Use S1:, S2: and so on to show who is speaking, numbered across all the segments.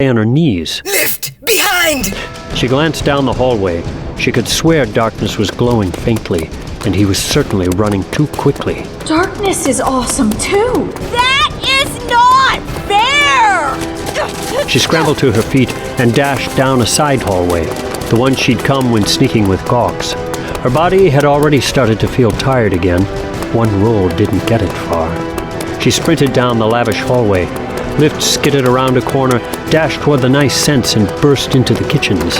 S1: on her knees.
S2: Lift! Behind!
S1: She glanced down the hallway. She could swear darkness was glowing faintly, and he was certainly running too quickly.
S3: Darkness is awesome too.
S4: That is not fair!
S1: She scrambled to her feet and dashed down a side hallway, the one she'd come when sneaking with Gawks. Her body had already started to feel tired again. One roll didn't get it far. She sprinted down the lavish hallway. Lift skidded around a corner, dashed toward the nice scents, and burst into the kitchens.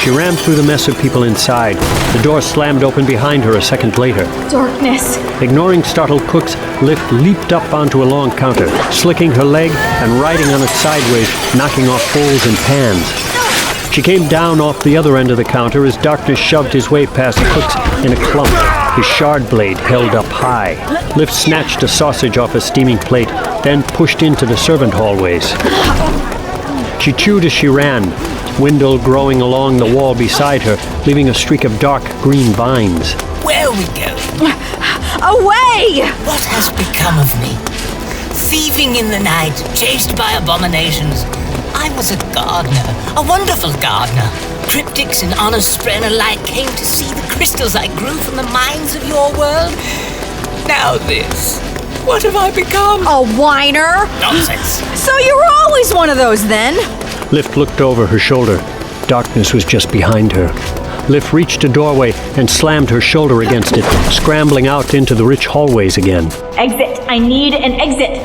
S1: She ran through the mess of people inside. The door slammed open behind her a second later.
S3: Darkness.
S1: Ignoring startled cooks, Lift leaped up onto a long counter, slicking her leg and riding on it sideways, knocking off bowls and pans. She came down off the other end of the counter as Darkness shoved his way past cooks in a clump, his shard blade held up high. Lift snatched a sausage off a steaming plate, then pushed into the servant hallways. She chewed as she ran, Wendell growing along the wall beside her, leaving a streak of dark green vines.
S2: Where are we going?
S4: Away!
S2: What has become of me? Thieving in the night, chased by abominations. I was a gardener, a wonderful gardener. Cryptics and honest Spren alike came to see the crystals I grew from the mines of your world. Now this. What have I become?
S4: A whiner?
S2: Nonsense.
S4: So you were always one of those then?
S1: Lift looked over her shoulder. Darkness was just behind her. Lift reached a doorway and slammed her shoulder against it, scrambling out into the rich hallways again.
S3: Exit. I need an exit.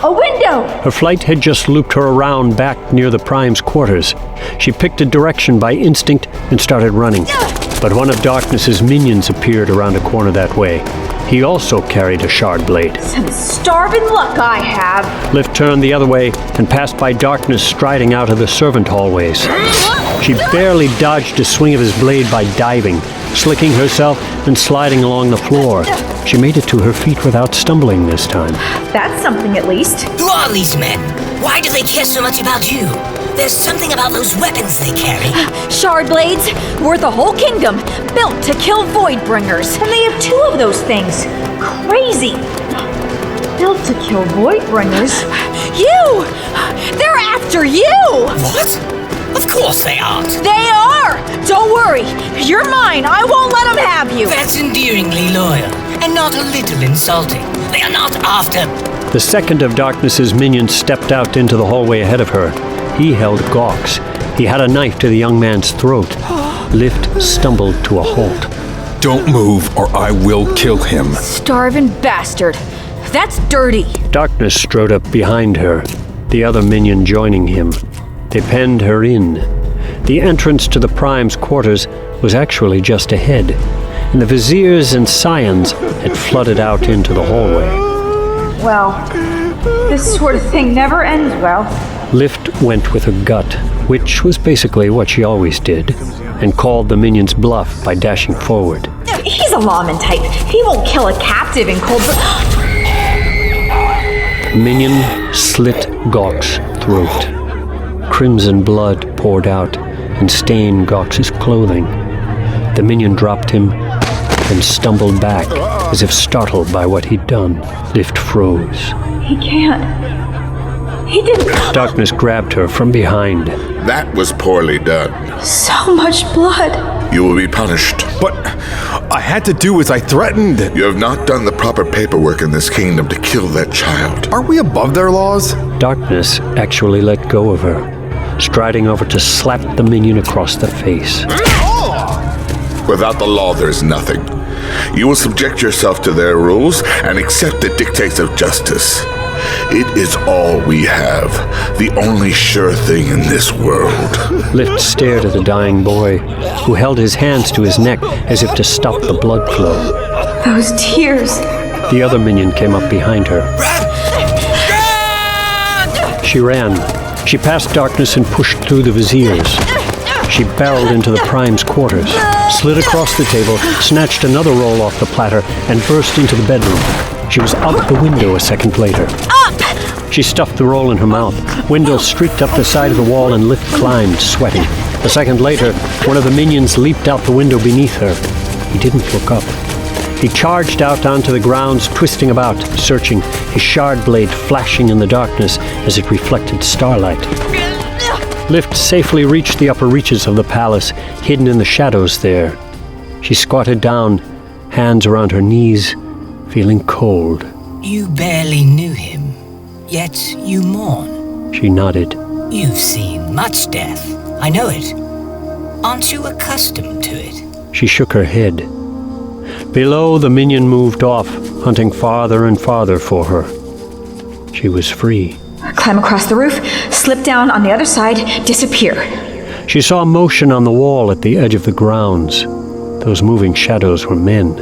S3: A window!
S1: Her flight had just looped her around back near the Prime's quarters. She picked a direction by instinct and started running. But one of Darkness's minions appeared around a corner that way. He also carried a shard blade.
S3: Some starving luck I have.
S1: Lift turned the other way and passed by Darkness striding out of the servant hallways. She barely dodged a swing of his blade by diving, slicking herself and sliding along the floor. She made it to her feet without stumbling this time.
S3: That's something at least.
S2: Who are these men? Why do they care so much about you? There's something about those weapons they carry.
S4: Shard blades, worth a whole kingdom, built to kill Voidbringers.
S3: And they have two of those things. Crazy. Built to kill Voidbringers.
S4: You! They're after you!
S2: What? Of course they aren't.
S4: They are! Don't worry, you're mine. I won't let them have you.
S2: That's endearingly loyal, and not a little insulting. They are not after...
S1: The second of Darkness's minions stepped out into the hallway ahead of her. He held Gawks. He had a knife to the young man's throat. Lift stumbled to a halt.
S5: Don't move, or I will kill him.
S4: Starving bastard. That's dirty.
S1: Darkness strode up behind her, the other minion joining him. They penned her in. The entrance to the Prime's quarters was actually just ahead, and the Viziers and Scions had flooded out into the hallway.
S3: Well, this sort of thing never ends well.
S1: Lift went with her gut, which was basically what she always did, and called the minion's bluff by dashing forward.
S3: He's a lawman type. He won't kill a captive in cold blood.
S1: Minion slit Gawk's throat. Crimson blood poured out and stained Gawk's clothing. The minion dropped him and stumbled back as if startled by what he'd done. Lift froze.
S3: He can't. He didn't.
S1: Darkness grabbed her from behind.
S6: That was poorly done.
S3: So much blood.
S6: You will be punished.
S5: But I had to do as I threatened.
S6: You have not done the proper paperwork in this kingdom to kill that child.
S5: Aren't we above their laws?
S1: Darkness actually let go of her, striding over to slap the minion across the face.
S6: Without the law, there is nothing. You will subject yourself to their rules and accept the dictates of justice. It is all we have, the only sure thing in this world.
S1: Lift stared at the dying boy, who held his hands to his neck as if to stop the blood flow.
S3: Those tears.
S1: The other minion came up behind her. She ran. She passed Darkness and pushed through the Viziers. She barreled into the Prime's quarters, slid across the table, snatched another roll off the platter, and burst into the bedroom. She was out the window a second later.
S4: Up!
S1: She stuffed the roll in her mouth. Wendell streaked up the side of the wall and Lift climbed, sweating. A second later, one of the minions leaped out the window beneath her. He didn't look up. He charged out onto the grounds, twisting about, searching, his shard blade flashing in the darkness as it reflected starlight. Lift safely reached the upper reaches of the palace, hidden in the shadows there. She squatted down, hands around her knees, feeling cold.
S2: You barely knew him, yet you mourn.
S1: She nodded.
S2: You've seen much death, I know it. Aren't you accustomed to it?
S1: She shook her head. Below, the minion moved off, hunting farther and farther for her. She was free.
S3: Climb across the roof, slip down on the other side, disappear.
S1: She saw motion on the wall at the edge of the grounds. Those moving shadows were men.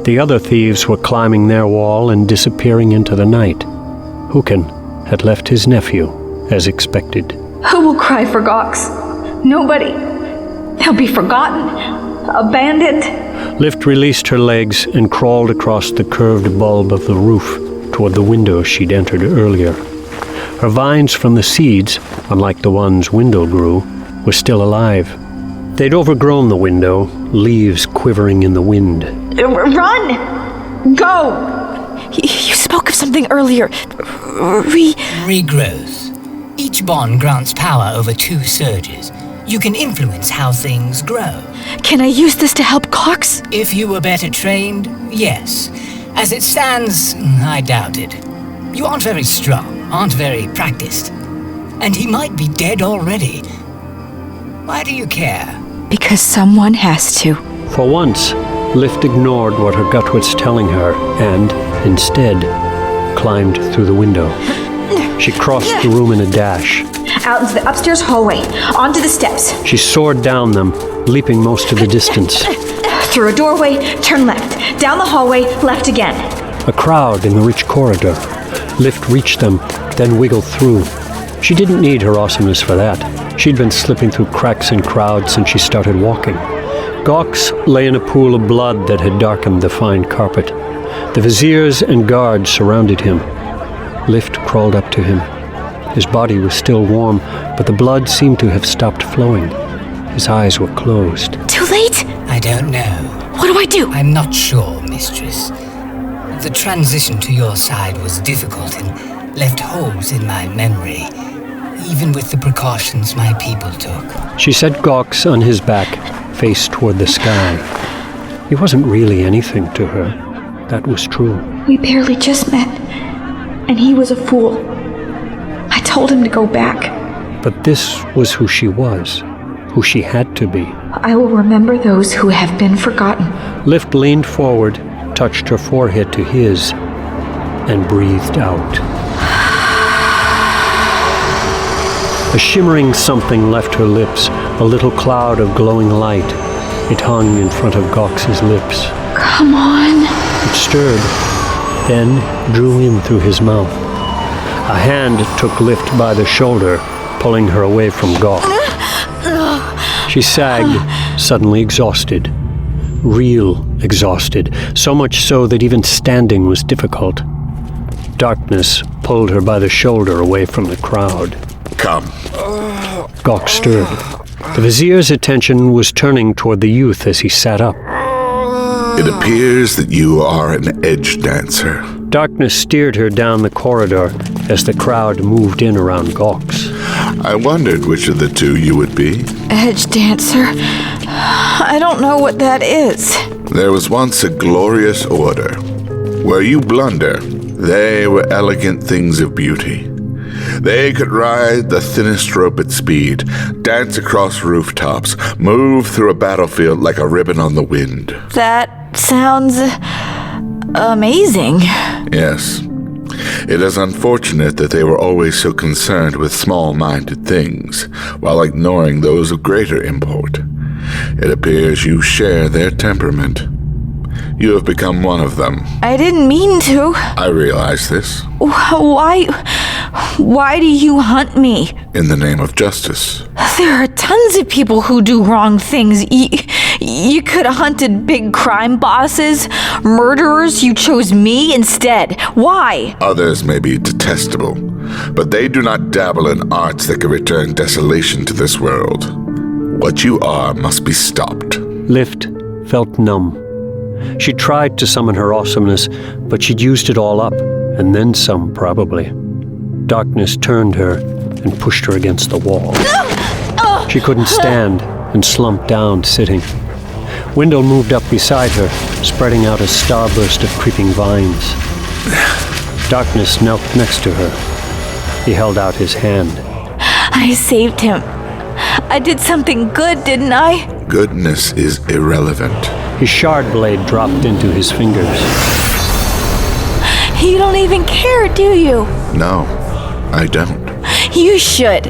S1: The other thieves were climbing their wall and disappearing into the night. Hukin had left his nephew, as expected.
S3: Who will cry for Gox? Nobody. They'll be forgotten, abandoned.
S1: Lift released her legs and crawled across the curved bulb of the roof toward the window she'd entered earlier. Her vines from the seeds, unlike the ones Wendell grew, were still alive. They'd overgrown the window, leaves quivering in the wind.
S3: Run! Go!
S4: You spoke of something earlier.
S2: Regrowth. Each bond grants power over 2 surges. You can influence how things grow.
S4: Can I use this to help Cox?
S2: If you were better trained, yes. As it stands, I doubt it. You aren't very strong, aren't very practiced. And he might be dead already. Why do you care?
S4: Because someone has to.
S1: For once, Lift ignored what her gut was telling her and, instead, climbed through the window. She crossed the room in a dash.
S3: Out into the upstairs hallway, onto the steps.
S1: She soared down them, leaping most of the distance.
S3: Through a doorway, turn left. Down the hallway, left again.
S1: A crowd in the rich corridor. Lift reached them, then wiggled through. She didn't need her awesomeness for that. She'd been slipping through cracks in crowds since she started walking. Gox lay in a pool of blood that had darkened the fine carpet. The viziers and guards surrounded him. Lift crawled up to him. His body was still warm, but the blood seemed to have stopped flowing. His eyes were closed.
S4: Too late?
S2: I don't know.
S4: What do I do?
S2: I'm not sure, mistress. The transition to your side was difficult and left holes in my memory, even with the precautions my people took.
S1: She set Gox on his back, face toward the sky. He wasn't really anything to her. That was true.
S3: We barely just met, and he was a fool. I told him to go back.
S1: But this was who she was, who she had to be.
S3: I will remember those who have been forgotten.
S1: Lift leaned forward, touched her forehead to his, and breathed out. A shimmering something left her lips, a little cloud of glowing light. It hung in front of Gox's lips.
S3: Come on.
S1: It stirred, then drew in through his mouth. A hand took Lift by the shoulder, pulling her away from Gox. She sagged, suddenly exhausted. Real exhausted, so much so that even standing was difficult. Darkness pulled her by the shoulder away from the crowd.
S6: Come.
S1: Gox stirred. The vizier's attention was turning toward the youth as he sat up.
S6: It appears that you are an edge dancer.
S1: Darkness steered her down the corridor as the crowd moved in around Gox.
S6: I wondered which of the two you would be.
S4: Edge dancer? I don't know what that is.
S6: There was once a glorious order. Where you blunder, they were elegant things of beauty. They could ride the thinnest rope at speed, dance across rooftops, move through a battlefield like a ribbon on the wind.
S4: That sounds amazing.
S6: Yes. It is unfortunate that they were always so concerned with small-minded things, while ignoring those of greater import. It appears you share their temperament. You have become one of them.
S4: I didn't mean to.
S6: I realize this.
S4: Why do you hunt me?
S6: In the name of justice.
S4: There are tons of people who do wrong things. You could have hunted big crime bosses, murderers. You chose me instead. Why?
S6: Others may be detestable, but they do not dabble in arts that can return desolation to this world. What you are must be stopped.
S1: Lift felt numb. She tried to summon her awesomeness, but she'd used it all up, and then some, probably. Darkness turned her and pushed her against the wall. She couldn't stand and slumped down, sitting. Wendell moved up beside her, spreading out a starburst of creeping vines. Darkness knelt next to her. He held out his hand.
S4: I saved him. I did something good, didn't I?
S6: Goodness is irrelevant.
S1: His shard blade dropped into his fingers.
S4: You don't even care, do you?
S6: No, I don't.
S4: You should.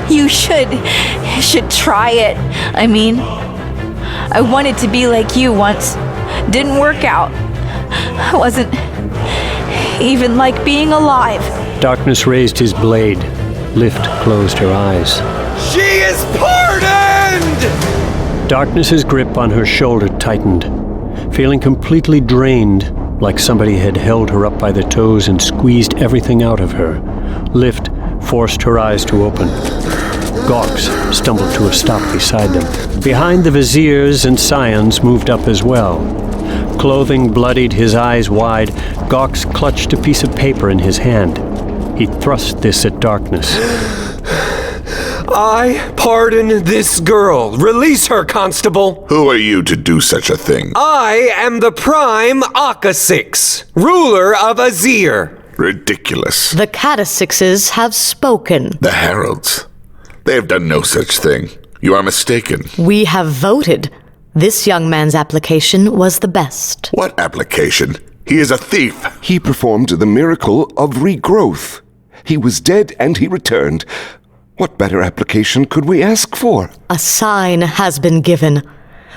S4: You should try it. I mean, I wanted to be like you once. Didn't work out. I wasn't even like being alive.
S1: Darkness raised his blade. Lift closed her eyes.
S7: She is pardoned!
S1: Darkness's grip on her shoulder tightened. Feeling completely drained, like somebody had held her up by the toes and squeezed everything out of her, Lift forced her eyes to open. Gawks stumbled to a stop beside them. Behind the viziers and scions moved up as well. Clothing bloodied, his eyes wide, Gawks clutched a piece of paper in his hand. He thrust this at Darkness.
S7: I pardon this girl. Release her, Constable.
S6: Who are you to do such a thing?
S7: I am the Prime Akasix, ruler of Azir.
S6: Ridiculous.
S8: The Catasixes have spoken.
S6: The heralds. They have done no such thing. You are mistaken.
S8: We have voted. This young man's application was the best.
S6: What application? He is a thief.
S9: He performed the miracle of regrowth. He was dead and he returned. What better application could we ask for?
S8: A sign has been given.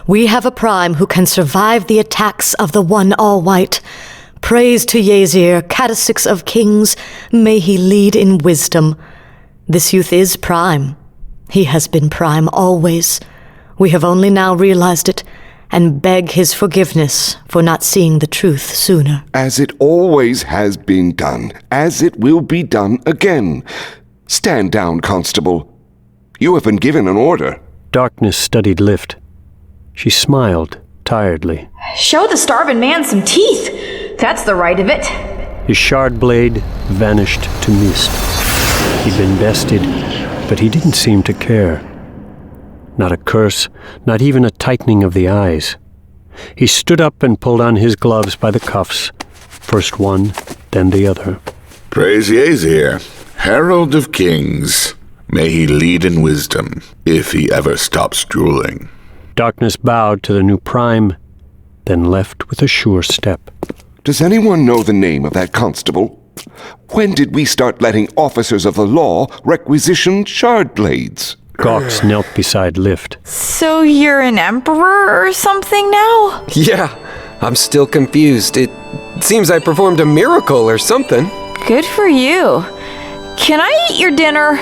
S8: We have a prime who can survive the attacks of the One All-White. Praise to Yazir, Catasix of Kings. May he lead in wisdom. This youth is prime. He has been prime always. We have only now realized it, and beg his forgiveness for not seeing the truth sooner.
S9: As it always has been done, as it will be done again. Stand down, Constable. You have been given an order.
S1: Darkness studied Lift. She smiled tiredly.
S3: Show the starving man some teeth. That's the right of it.
S1: His shard blade vanished to mist. He'd been bested, but he didn't seem to care. Not a curse, not even a tightening of the eyes. He stood up and pulled on his gloves by the cuffs, first one, then the other.
S6: Praise Yazir, Herald of Kings. May he lead in wisdom, if he ever stops drooling.
S1: Darkness bowed to the new prime, then left with a sure step.
S9: Does anyone know the name of that constable? When did we start letting officers of the law requisition shard blades?
S1: Gawks knelt beside Lift.
S4: So you're an emperor or something now?
S7: Yeah, I'm still confused. It seems I performed a miracle or something.
S4: Good for you. Can I eat your dinner?